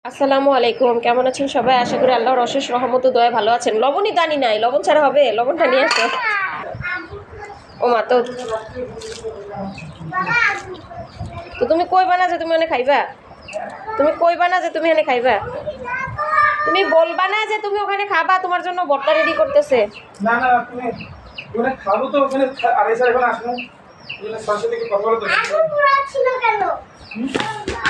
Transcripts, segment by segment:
আসসালামু আলাইকুম, কেমন আছেন সবাই? আশা করি আল্লাহর অশেষ রহমত ও দয়া ভালো আছেন। লবণই দানি নাই, লবণ ছাড়া হবে? লবণটা নিয়ে আসো। ও মা তো তো তুমি কইবা না যে তুমি এনে খাইবা? তুমি কইবা না যে তুমি এনে খাইবা? তুমি বলবা না যে তুমি ওখানে খাবা? তোমার জন্য ভর্তা রেডি করতেছে। না না, তুমি ওখানে খাবো তো, ওখানে আড়াই স্যার এখন আসবে। ওখানে সরষে থেকে কথা বলো তো। আগুন পুড়াচ্ছিল কেন?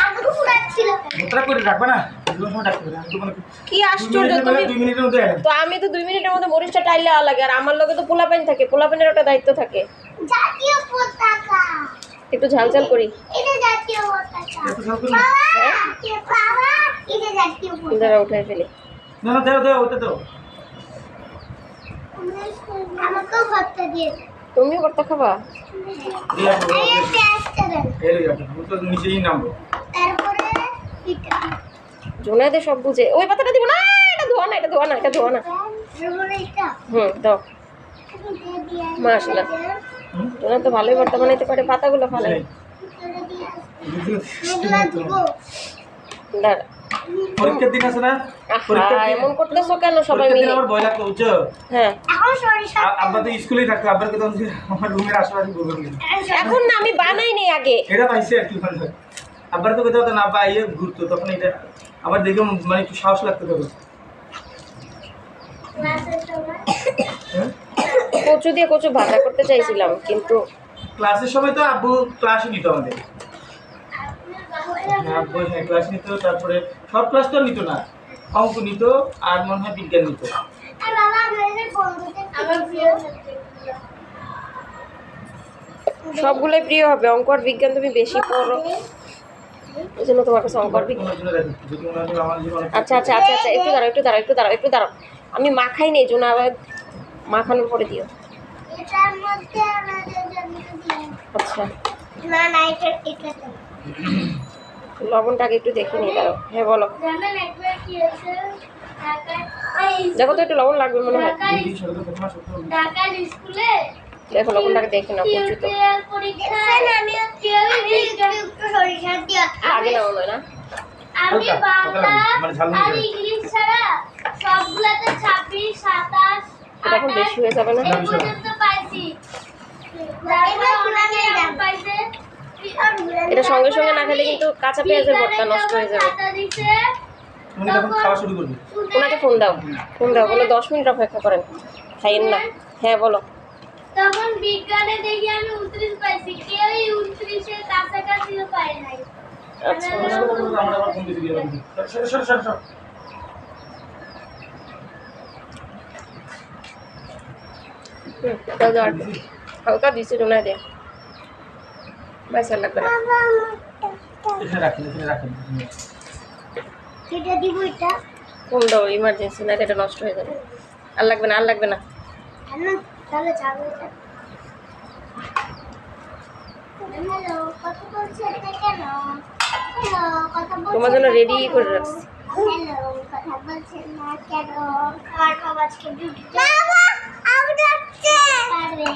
আগুন পুড়াচ্ছিল কেন? ভর্তা করে রাখবে না, এগুলো সময় রাখতে হবে। আমি তো মানে কি আশ্চর্য তুমি! 2 মিনিটের মধ্যে এলাম। তো আমি তো 2 মিনিটের মধ্যে মরিচটা টাইলে লাগে, আর আমার লগে তো পোলাপাইন থাকে, পোলাপাইনের একটা দায়িত্ব থাকে। জাতীয় পতাকা। একটু ঝাল ঝাল করি। এটা জাতীয় পতাকা। একটু ঝাল করি। বাবা, এটা জাতীয় পতাকা। দাঁড়া উঠাই ফেলি। না না, দাও দাও, ওটা দাও। আমাকেও ভর্তা দিয়ে দাও। তুমিও ভর্তা খাবা? এই আসো, এই পেঁয়াজটা দেন। এই আসো, আমি তো নিচেই নামবো। তারপরে এটা। জোনাইদের সব বুঝে। ওই পাতাটা দিব না, এটা ধোয়া না, এটা ধোয়া না, এটা ধোয়া না। তারপরে এটা। দাও। এটা দিয়ে মাশাআল্লাহ। জোনাই তো ভালোই ভর্তা বানাইতে পারে, পাতাগুলো ফালাই। ভিতরে দিয়ে এগুলা দিব। দাঁড়া। পরীক্ষার দিন আছে না? পরীক্ষার দিন এমন করতেছো কেন সবাই পরীক্ষার দিন মিলে? আমার ভয় লাগতো, বুঝছো? হ্যাঁ, এখন সরিষা আব্বা তো স্কুলেই থাকতো, আব্বার কথা বলছি, আমার রুমের আশেপাশে ঘুরবেন না। এখন না, আমি বানাইনি আগে। এটা পাইছে আর কি মানে। আব্বার তো কোথাও না, আব্বা ইয়ে ঘুরতো তখন, এটা আবার দেখে মানে একটু সাহস লাগতো তখন। ক্লাসের সময় হ্যাঁ? কচু দিয়ে কচু ভাজা করতে চাইছিলাম, কিন্তু ক্লাসের সময় তো আব্বু ক্লাসই নিত আমাদের। আপনার বাবা আব্বু হ্যাঁ ক্লাস নিত, তারপরে সব ক্লাস তো নিত না, অঙ্ক নিত আর মনে হয় বিজ্ঞান নিত। আর বাবা আমাদের বন্ধুদের আমার প্রিয় সবগুলোই প্রিয় হবে। অঙ্ক আর বিজ্ঞান তুমি বেশি পড়ো, এই জন্য তোমার কাছে অঙ্ক আর বিজ্ঞান। তোমার জন্য রাখি, যদি মনে হয় আমার জীবনে আচ্ছা আচ্ছা আচ্ছা আচ্ছা, একটু দাঁড়াও, একটু দাঁড়াও, একটু দাঁড়াও, একটু দাঁড়াও। আমি মাখাই নেই, জন্য আবার মাখানোর পরে দিও। এটার মধ্যে আমাদের জন্য দিয়ে আচ্ছা, না না এটা তো লবণটাকে একটু দেখে নিই, দাঁড়াও। হ্যাঁ বলো। জানেন একবার কি হয়েছে দেখো তো, একটু লবণ লাগবে মনে হয়। দিদি সরকার প্রথমে সত্য ঢাকার স্কুলে দেখো লবণটাকে দেখে নাও, কচু তো পরীক্ষায় আমি একটু সরিষা দিয়ে লাগে না মনে হয় না। আমি হালকা, বাংলা মানে ঝাল নেই আর করে। ইংলিশ ছাড়া সবগুলাতে 26, 27, এটা এখন বেশি হয়ে যাবে না? এই পর্যন্ত পাইছি। তারপর অনেকে এমন পাইছে এটা সঙ্গে সঙ্গে না খেলে কিন্তু কাঁচা পেঁয়াজের ভর্তা নষ্ট হয়ে যাবে। খাতা দিছে, তুমি তখন খাওয়া শুরু করবে। ওনাকে ফোন দাও, ফোন দাও, বলে 10 মিনিট অপেক্ষা করেন, খাইয়েন না। হ্যাঁ বলো। তখন বিজ্ঞানে দেখি আমি 29 পাইছি, কেউই 29 এর কাছাকাছিও পায় নাই। আচ্ছা, আমরা আবার ফোন দিতে দিয়ে দিই। সর সর সর সর। দাও দাও, আর হালকা দিছি জোনাই দিয়ে, ব্যাস আর লাগবে না। এখানে রাখেন, এখানে রাখেন। এটা দিব এটা ফোন দাও, ইমার্জেন্সি, না এটা নষ্ট হয়ে যাবে। আর লাগবে না, আর লাগবে না। না তাহলে যাবে এটা। হ্যালো, কথা বলছি এটা কেন? হ্যালো, কথা বলছি তোমার জন্য রেডি করে রাখছি। হ্যালো, কথা বলছেন না কেন? আমার আওয়াজকে ডিউটি বাবা আবু যাচ্ছে পারবে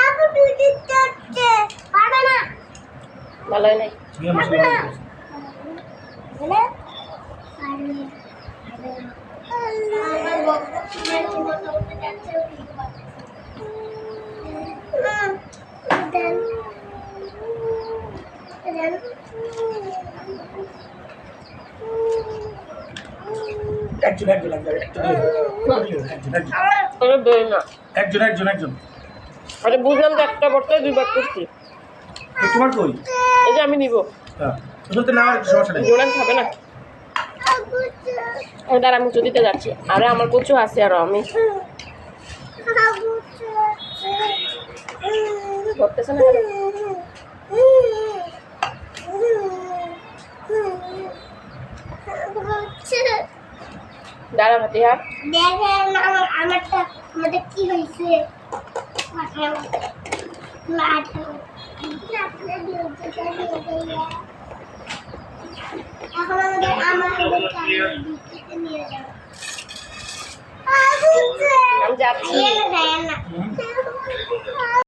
আবু ডিউটি যাচ্ছে পারবে না ভালো হয় নাই। নিয়ে মশলা বলে পারবে আমার বক্তব্য শুনে কি মতো হতে যাচ্ছে দেন দেন একজন একজন একজন একজন আরে বের না। একজন একজন একজন। আরে বুঝলাম যে একটা ভর্তায় 2 বার করছি। তো তোমার কই? এই যে আমি নিব। হ্যাঁ, শুনতে না আর সমস্যা নেই। জোনান খাবে না। আমি দাঁড়া, আমি দিতে যাচ্ছি। আরে আমার কচু আছে, আরো আমি করতেছে না কেন? দাঁড়া ভাতি, হ্যাঁ দেখেন আমারটা আমাদের কি হয়েছে এখন আমাদের নিয়ে যাবো আমি যাচ্ছি। না